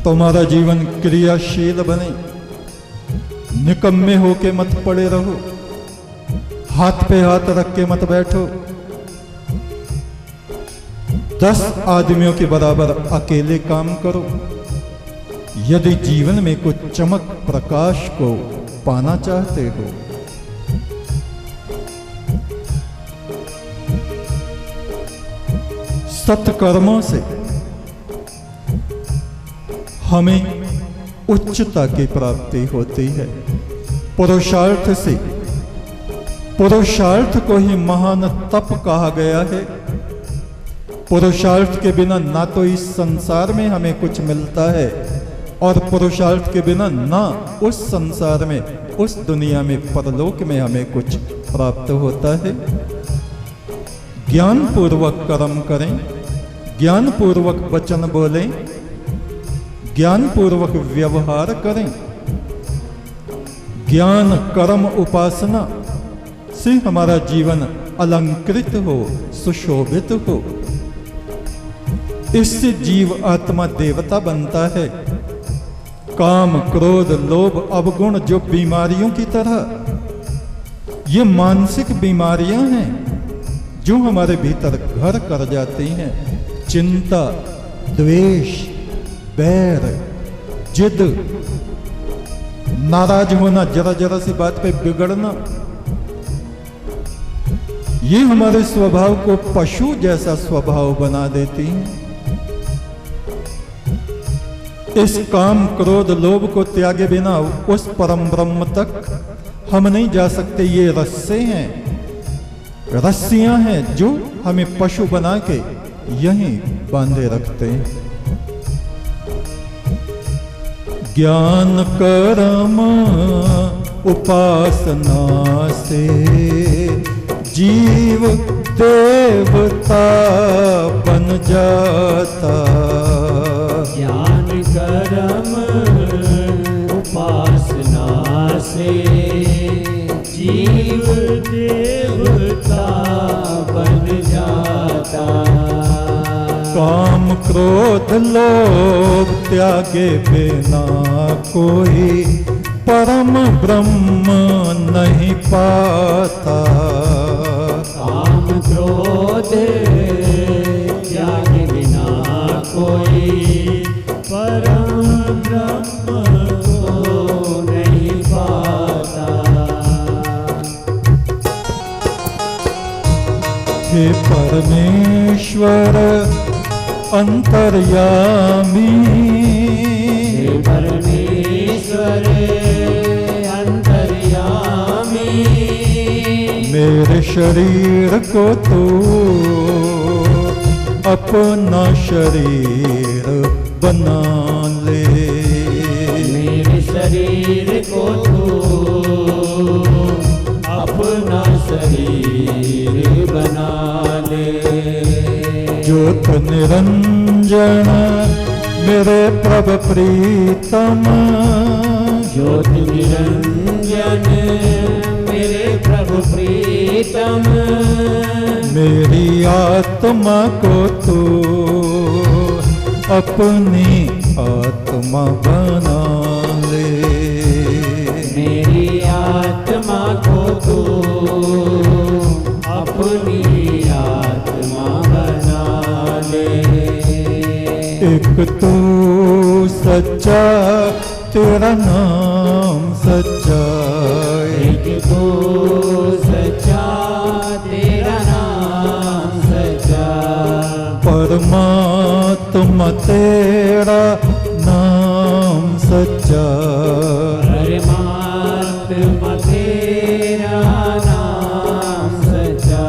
तुम्हारा जीवन क्रियाशील बने, निकम्मे होके मत पड़े रहो, हाथ पे हाथ रख के मत बैठो, 10 आदमियों के बराबर अकेले काम करो। यदि जीवन में कुछ चमक प्रकाश को पाना चाहते हो, सत्कर्मों से हमें उच्चता की प्राप्ति होती है। पुरुषार्थ से, पुरुषार्थ को ही महान तप कहा गया है। पुरुषार्थ के बिना ना तो इस संसार में हमें कुछ मिलता है, और पुरुषार्थ के बिना ना उस संसार में, उस दुनिया में, परलोक में हमें कुछ प्राप्त होता है। ज्ञान पूर्वक कर्म करें, ज्ञान पूर्वक वचन बोलें, ज्ञान पूर्वक व्यवहार करें। ज्ञान कर्म उपासना से हमारा जीवन अलंकृत हो, सुशोभित हो। इससे जीव आत्मा देवता बनता है। काम, क्रोध, लोभ, अवगुण जो बीमारियों की तरह, ये मानसिक बीमारियां हैं जो हमारे भीतर घर कर जाती हैं। चिंता, द्वेष, बैर, जिद, नाराज होना, जरा जरा सी बात पे बिगड़ना, ये हमारे स्वभाव को पशु जैसा स्वभाव बना देती हैं। इस काम, क्रोध, लोभ को त्यागे बिना उस परम ब्रह्म तक हम नहीं जा सकते। ये रस्से हैं, रस्सियां हैं जो हमें पशु बना के यहीं बांधे रखते हैं। ज्ञान कर्म उपासना से जीव देवता बन जाता। ज्ञान कर्म उपासना से जीव देवता बन जाता। काम, क्रोध, लोभ त्यागे बिना कोई परम ब्रह्म नहीं पाता। काम, क्रोध त्यागे बिना कोई परम ब्रह्म को नहीं पाता। हे परमेश्वर अंतर्यामी, हे परमेश्वर अंतर्यामी, मेरे शरीर को तू अपना शरीर बना ले। मेरे शरीर को तू अपना शरीर बना ले। ज्योत निरंजन मेरे प्रभु प्रीतम, ज्योत निरंजन मेरे प्रभु प्रीतम, मेरी आत्मा को तू अपनी आत्मा बना ले। मेरी आत्मा को तू अपनी आत्मा बना ले। एक तू सच्चा, तेरा नाम सच्चा। एक तू सच्चा, तेरा नाम सच्चा। परमात्मा तेरा नाम सच्चा। परमात्मा तेरा नाम सच्चा।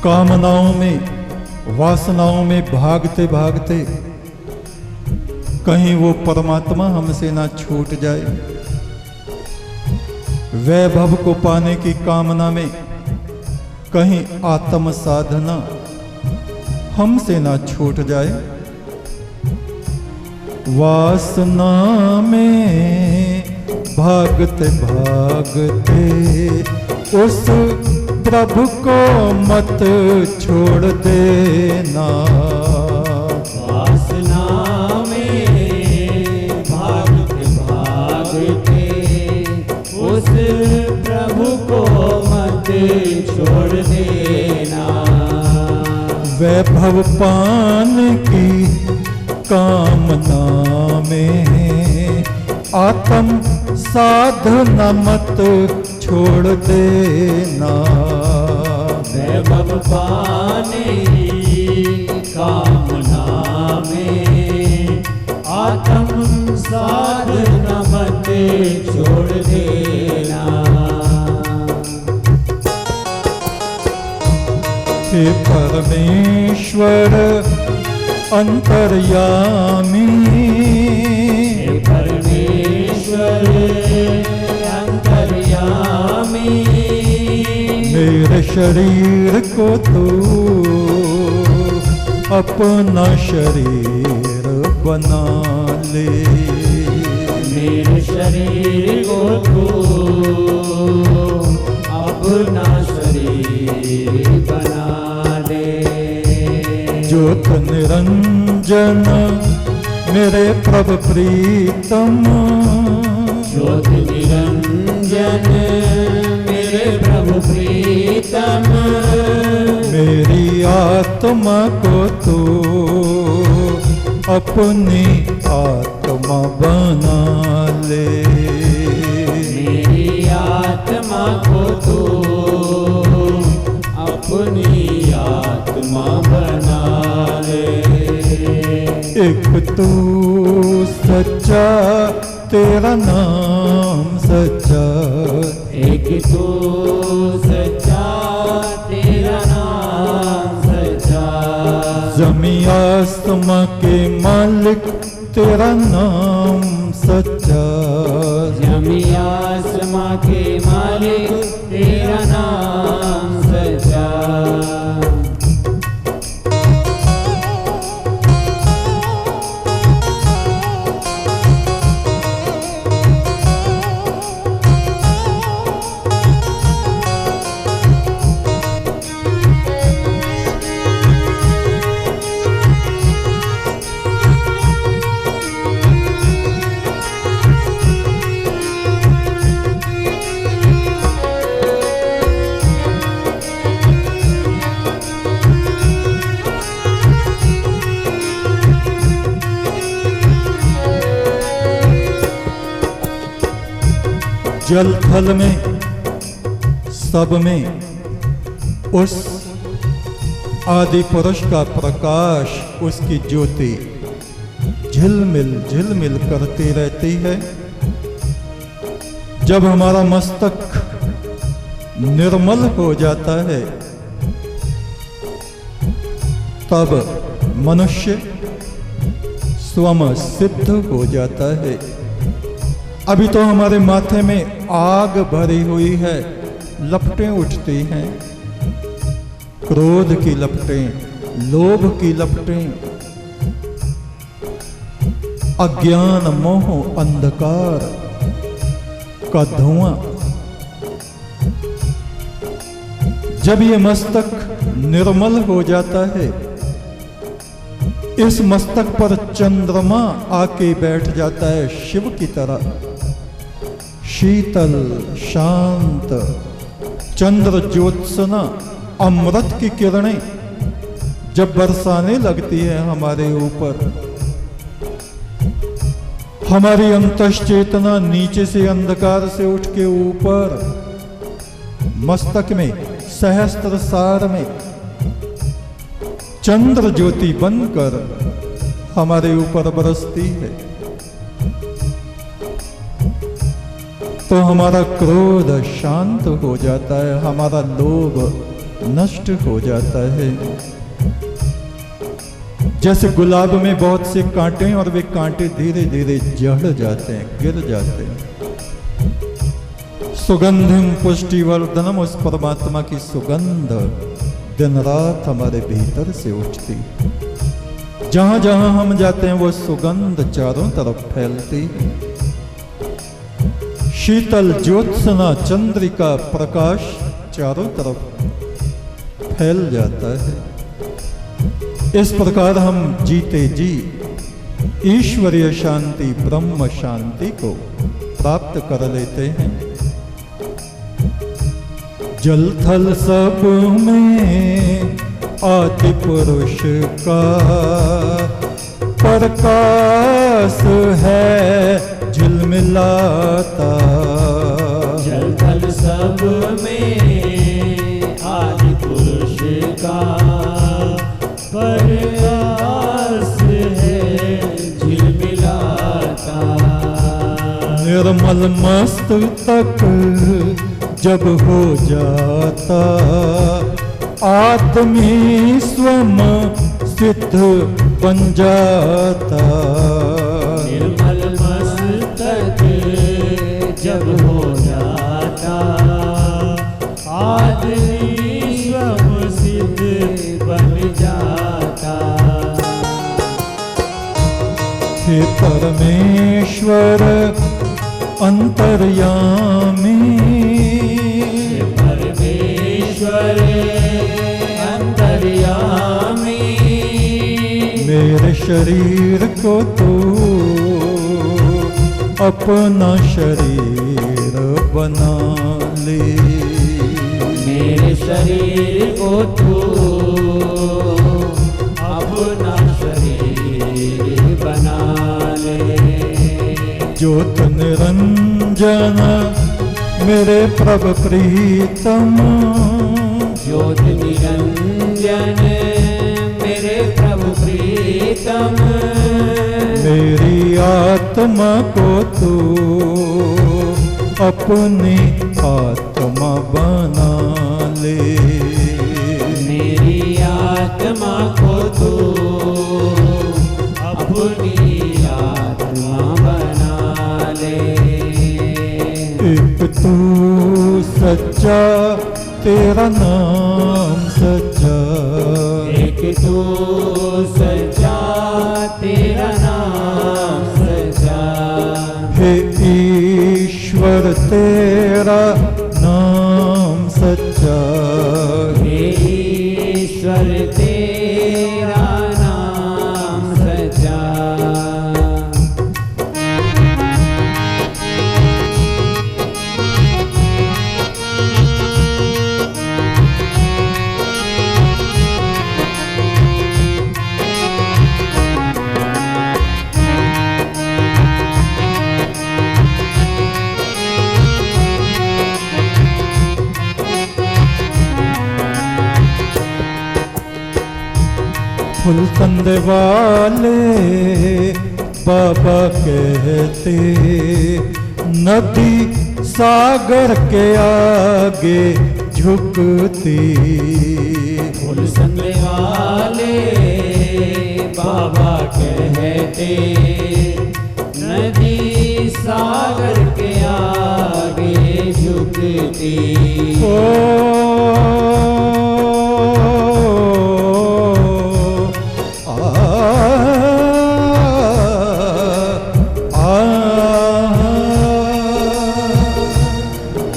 कामनाओं में, वासनाओं में भागते भागते कहीं वो परमात्मा हमसे ना छूट जाए। वैभव को पाने की कामना में कहीं आत्म साधना हमसे ना छूट जाए। वासना में भागते भागते उस प्रभु को मत छोड़ देना। वासना में भागते भागते उस प्रभु को मत छोड़ देना। वैभव पान की कामना में आत्म साधना मत छोड़ देना। वैभव पाने की कामना में आत्म साधना मत छोड़ देना। हे परमेश्वर अंतर्यामी, हे परमेश्वर अंतर्यामी, मेरे शरीर को तू अपना शरीर बना ले। मेरे शरीर को तू अपना शरीर बना दे। ज्योत निरंजन मेरे प्रभु प्रीतम, ज्योत निरंजन मेरे प्रभु प्रीतम, मेरी आत्मा को तू अपनी आत्मा बना ले। मेरी आत्मा को तू अपनी आत्मा बना ले। एक तू सच्चा, तेरा नाम सच्चा, एक तू सच्चा, तेरा नाम सच्चा, जमी आसमां के मालिक तेरा नाम सच्चा। जमी आसमां के मालिक तेरा नाम सच्चा। जल थल में सब में उस आदि पुरुष का प्रकाश, उसकी ज्योति झिलमिल झिलमिल करती रहती है। जब हमारा मस्तक निर्मल हो जाता है तब मनुष्य स्वयं सिद्ध हो जाता है। अभी तो हमारे माथे में आग भरी हुई है, लपटें उठती हैं, क्रोध की लपटें, लोभ की लपटें, अज्ञान मोह अंधकार का धुआं। जब ये मस्तक निर्मल हो जाता है, इस मस्तक पर चंद्रमा आके बैठ जाता है शिव की तरह, शीतल शांत चंद्र ज्योत्सना अमृत की किरणें जब बरसाने लगती है हमारे ऊपर, हमारी अंतश्चेतना नीचे से अंधकार से उठ के ऊपर मस्तक में सहस्त्र सार में चंद्र ज्योति बनकर हमारे ऊपर बरसती है, तो हमारा क्रोध शांत हो जाता है, हमारा लोभ नष्ट हो जाता है। जैसे गुलाब में बहुत से कांटे हैं और वे कांटे धीरे धीरे जड़ जाते हैं, गिर जाते हैं। सुगंधिम पुष्टिवर्धनम, उस परमात्मा की सुगंध दिन रात हमारे भीतर से उठती। जहां जहां हम जाते हैं वो सुगंध चारों तरफ फैलती है। शीतल ज्योत्सना चंद्रिका प्रकाश चारों तरफ फैल जाता है। इस प्रकार हम जीते जी ईश्वरीय शांति, ब्रह्म शांति को प्राप्त कर लेते हैं। जल थल सब में आदि पुरुष का प्रकाश है झिलमिलाता। जल थल सब में आदि पुरुष का प्रकाश है झिलमिलाता। निर्मल मस्तक जब हो जाता आदमी स्वम सिद्ध बन जाता। निर्मल मस्तक जब हो जाता आदमी स्वम सिद्ध बन जाता। हे परमेश्वर अंतर्यामी, परमेश्वर अंतर्यामी, मेरे शरीर को तू अपना शरीर बना ले। मेरे शरीर को तू अपना शरीर बना ले। ज्योत निरंजन मेरे प्रभु प्रीतम, ज्योत निरंजन मेरे प्रभु प्रीतम, मेरी आत्मा को तू अपनी आत्मा बना ले। मेरी आत्मा को तू अपनी आत्मा बना ले। एक तू सच्चा, तेरा नाम सच्चा, एक तू सच्चा, तेरा नाम सच्चा। हे ईश्वर तेरा नाम सच्चा, हे ईश्वर तेरा नाम सच्चा। फुलकंद वाले बाबा कहते नदी सागर के आगे झुकती। फुलसंग वाले बाबा कहते नदी सागर के आगे झुकती।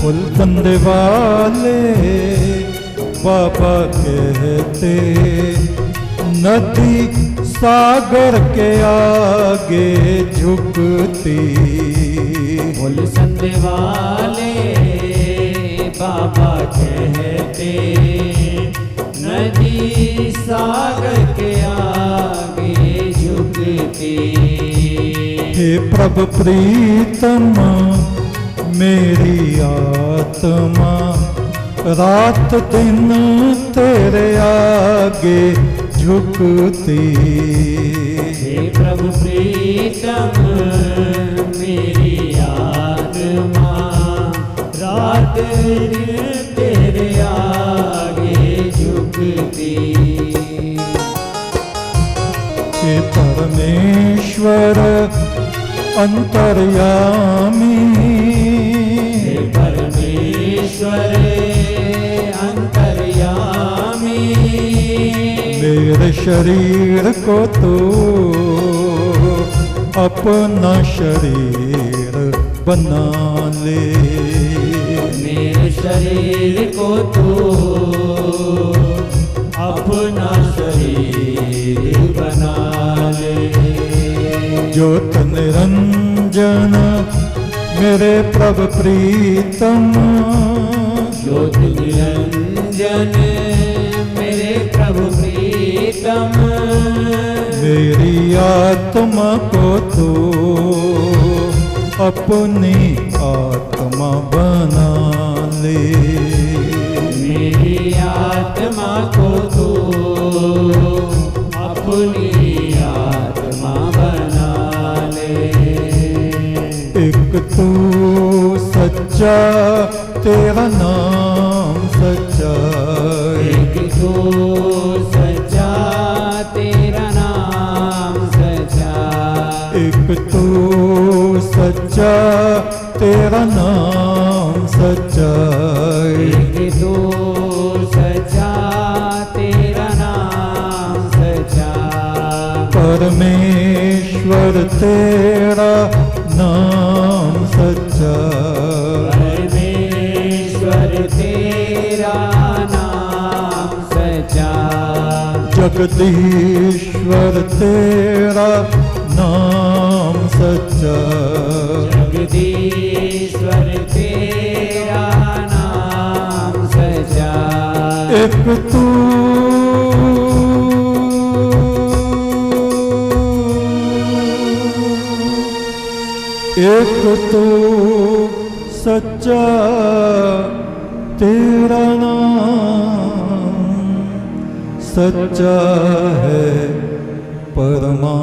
फुलकंद वाले बाबा कहते नदी सागर के आगे झुकती। फुलसंग वाले बाबा कहते नदी सागर के आगे झुकती। हे प्रभु प्रीतम मेरी आत्मा रात दिन तेरे आगे झुकती। हे प्रभु प्रीतम मेरी आत्मा रात दिन तेरे आगे परमेश्वर अंतर्यामी, हे परमेश्वर अंतर्यामी, मेरे शरीर को तो अपना शरीर बना ले, मेरे शरीर को तो अपना शरीर बना ले। ज्योत निरंजन मेरे प्रभु प्रीतम, ज्योत निरंजन मेरे प्रभु प्रीतम, मेरी आत्मा को तो अपनी आत्मा बना ले, मेरी आत्मा को तो अपनी आत्मा बना ले। एक तू सच्चा तेरा नाम सच्चा, एक तो सच्चा तेरा नाम सच्चा, एक तू सच्चा तेरा नाम सच्चा, एक तो सच्चा तेरा नाम सच्चा, परमेश्वर तेरा नाम सच्चा, परमेश्वर तेरा नाम सच्चा, जगदीश्वर तेरा नाम सच्चा, जगदीश्वर तेरा नाम सच्चा, एक तू एक तो सच्चा तेरा नाम सच्चा है परमात्मा।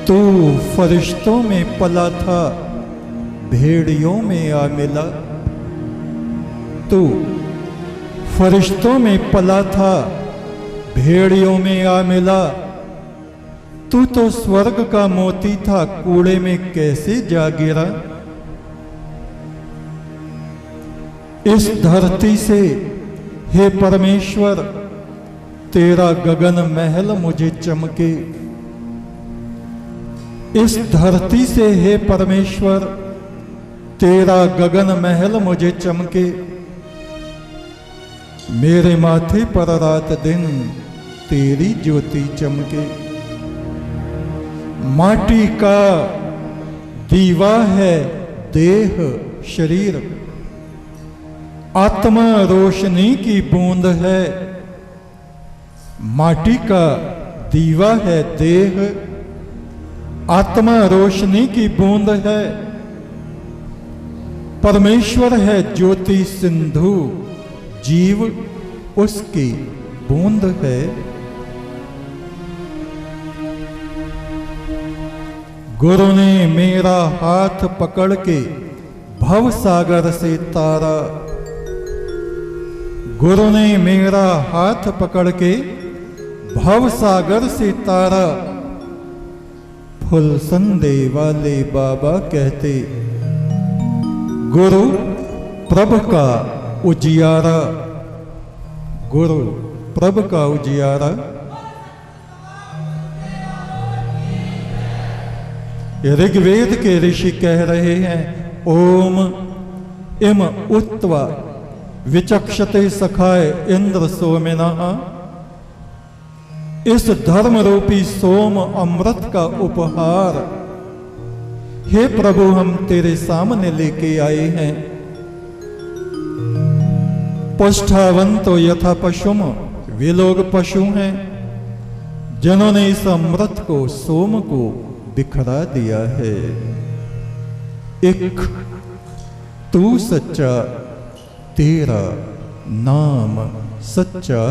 तू फरिश्तों में पला था, भेड़ियों में आ मिला, तू फरिश्तों में पला था, भेड़ियों में आ मिला, तू तो स्वर्ग का मोती था, कूड़े में कैसे जा गिरा। इस धरती से हे परमेश्वर तेरा गगन महल मुझे चमके, इस धरती से हे परमेश्वर तेरा गगन महल मुझे चमके, मेरे माथे पर रात दिन तेरी ज्योति चमके। माटी का दीवा है देह शरीर, आत्मा रोशनी की बूंद है। माटी का दीवा है देह, आत्मा रोशनी की बूंद है। परमेश्वर है ज्योति सिंधु, जीव उसकी बूंद है। गुरु ने मेरा हाथ पकड़ के भव सागर से तारा, गुरु ने मेरा हाथ पकड़ के भव सागर से तारा। फुल संदे वाले बाबा कहते गुरु प्रभु का उजियारा, गुरु प्रभु का उजियारा। ऋग्वेद के ऋषि कह रहे हैं ओम इम उत्वा विचक्षते सखाय इंद्र सोमिनः। इस धर्म रूपी सोम अमृत का उपहार हे प्रभु हम तेरे सामने लेके आए हैं। पष्ठावंतो यथा पशुम, वे लोग पशु हैं जिन्होंने इस अमृत को सोम को बिखरा दिया है। एक तू सच्चा तेरा नाम सच्चा।